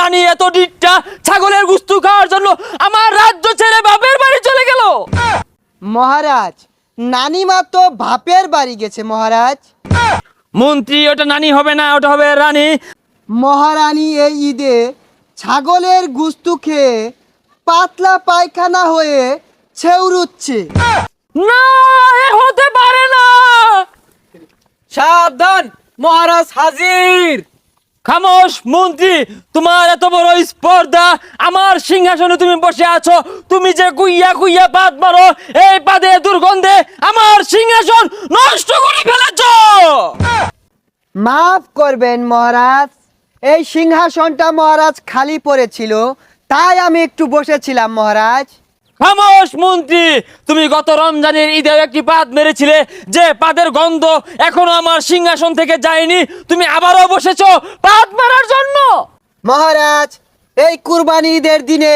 রানী এত ডিটটা ছাগলের গুস্তু খাওয়ার জন্য আমার রাজ্য ছেড়ে বাপের বাড়ি চলে গেল। মহারাজ, নানিমা তো বাপের বাড়ি গেছে মহারাজ। মন্ত্রী, ওটা নানি হবে না, ওটা হবে রানী। মহারানী এই ঈদে ছাগলের গুস্তু খেয়ে পাতলা পায়খানা হয়ে ছেউরুচ্ছে। না, এ হতে পারে না। সাবধান, মহারাজ হাজির। খামোশ মন্ত্রী, তোমার এত বড় স্পর্ধা, আমার সিংহাসনে তুমি বসে আছো, তুমি যে কুইয়া কুইয়া পাত মারো, এই পাদে দুর্গন্ধে আমার সিংহাসন নষ্ট করে ফেলেছো। মাফ করবেন মহারাজ, এই সিংহাসনটা মহারাজ খালি পড়েছিল, তাই আমি একটু বসেছিলাম মহারাজ। খামোশ মন্ত্রী, তুমি গত রমজানের ঈদে একটি পাদ মেরেছিলে, যে পাদের গন্ধ এখনো আমার সিংহাসন থেকে যায়নি, তুমি আবারও বসেছো পাদ মারার জন্য। মহারাজ, এই কুরবানি ঈদের দিনে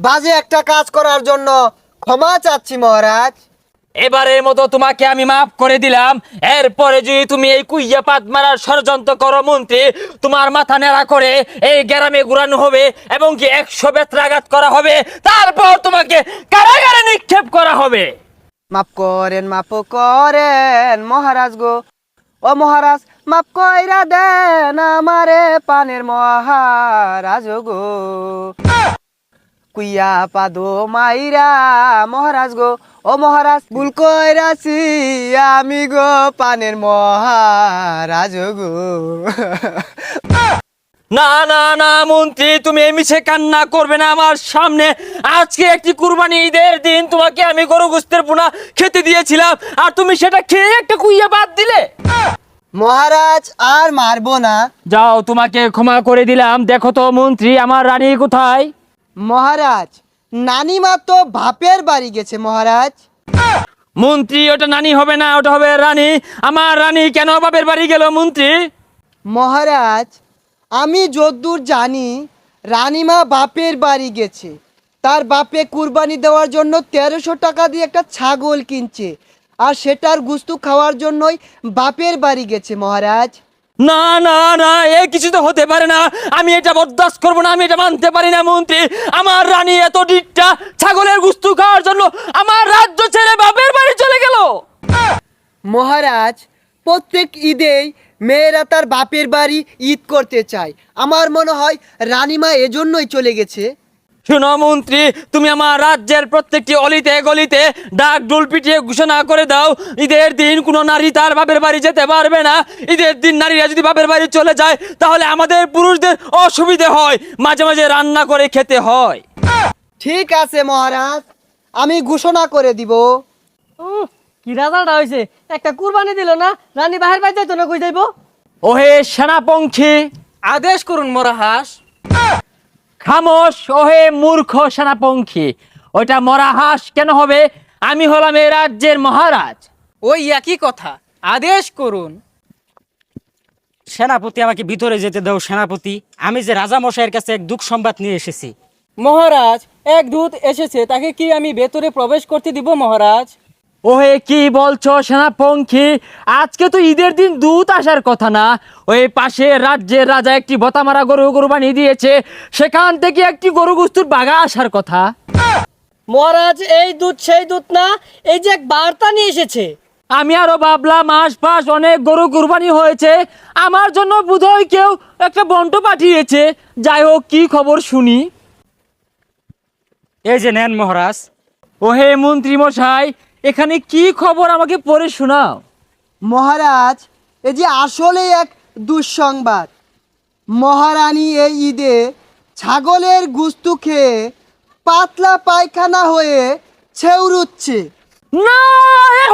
বাজে একটা কাজ করার জন্য ক্ষমা চাচ্ছি মহারাজ। এবারের মতো তোমাকে আমি মাফ করে দিলাম। এরপরে যদি তুমি এই কুইয়া পাত মারার ষড়যন্ত্র করো মন্ত্রী, তোমার মাথা নেড়া করে এই গ্রামে ঘুরানো হবে এবং কি 100 বেত্রাঘাত করা হবে, তারপর তোমাকে কারাগারে নিক্ষেপ করা হবে। মাফ করেন মহারাজ গো, ও মহারাজ মাফ কইরা দেন আমারে পানের মহারাজ গো। কুইয়া পাদো মাইরা মহারাজ গো, ও মহারাজ ভুল কইরাছি আমি গো পানের মহারাজ গো। না না না মন্ত্রী, তুমি এই মিছে কান্না করবে না আমার সামনে। আজকে একটি কুরবানি ঈদের দিন, তোমাকে আমি গরু গোশতের পোনা খেতে দিয়েছিলাম, আর তুমি সেটা খেয়ে একটা কুইয়া বাদ দিলে। মহারাজ আর মারবো না। যাও, তোমাকে ক্ষমা করে দিলাম। দেখো তো মন্ত্রী, আমার রানী কোথায়? মহারাজ, নানিমা তো বাপের বাড়ি গেছে মহারাজ। মন্ত্রী, ওটা নানি হবে না, ওটা হবে রানী। আমার রানী কেন বাপের বাড়ি গেল মন্ত্রী? মহারাজ, আমি যদ্দূর জানি রানীমা বাপের বাড়ি গেছে, তার বাপে কুরবানি দেওয়ার জন্য 1300 টাকা দিয়ে একটা ছাগল কিনছে, আর সেটার গুস্তু খাওয়ার জন্যই বাপের বাড়ি গেছে মহারাজ। না না না, এ কিছু তো হতে পারে না। আমি এটা বরদাস্ত করবো না, আমি এটা মানতে পারি না মন্ত্রী। আমার রানী এত ডিটটা ছাগলের গুস্তু খাওয়ার জন্য আমার রাজ্য ছেড়ে বাপের বাড়ি চলে গেল। মহারাজ, প্রত্যেক ঈদেই মেয়েরা তার বাপের বাড়ি ঈদ করতে চায়, আমার মনে হয় রানীমা এজন্যই চলে গেছে। শোনো মন্ত্রী, তুমি আমার রাজ্যের প্রত্যেকটি অলিতে গলিতে ডাক ডোল পিটিয়ে ঘোষণা করে দাও, ঈদের দিন কোনো নারী তার বাপের বাড়ি যেতে পারবে না। ঈদের দিন নারীরা যদি বাপের বাড়ি চলে যায়, তাহলে আমাদের পুরুষদের অসুবিধে হয়, মাঝে মাঝে রান্না করে খেতে হয়। ঠিক আছে মহারাজ, আমি ঘোষণা করে দিব। কি রাজাটা হয়েছে, একটা কুরবানি দিল না, রানী বাহির বাইর যাইতো না, কই যাইবো? ওহে সেনাপঙ্খী, আদেশ করুন মহারাজ। খামোশ ওহে মূর্খ সেনাপঙ্খী। ওইটা মরা হাঁস কেন হবে? আমি হলাম এই রাজ্যের মহারাজ। ওই একই কথা, আদেশ করুন। সেনাপতি, আমাকে ভিতরে যেতে দাও সেনাপতি। আমি যে রাজা মশাইয়ের কাছে এক দুঃখ সংবাদ নিয়ে এসেছি। মহারাজ, এক দূত এসেছে, তাকে কি আমি ভেতরে প্রবেশ করতে দিব মহারাজ? ওহে কি বলছো সেনাপঙ্খী? আজকে তো ঈদের দিন দূত আসার কথা না। ওই পাশে রাজ্যের রাজা একটি বতামারা গরু কুরবানি দিয়েছে, সেখান থেকে একটি গরু গুস্তুর বাগা আসার কথা। মহারাজ, এই দূত সেই দূত না, এই যে এক বার্তা নিয়ে এসেছে। আমি আরো ভাবলাম আশপাশ অনেক গরু কুরবানি হয়েছে, আমার জন্য বোধহয় কেউ একটা বন্ট পাঠিয়েছে। যাই হোক, কি খবর শুনি। এই যে নেন মহারাজ। ওহে মন্ত্রী মশাই, এখানে কি খবর আমাকে পড়ে শোনাও। মহারাজ, এই যে আসলে এক দুঃসংবাদ। মহারানী এই ঈদে ছাগলের গুস্তু খেয়ে পাতলা পায়খানা হয়ে ছেউরুচ্ছে। না, এ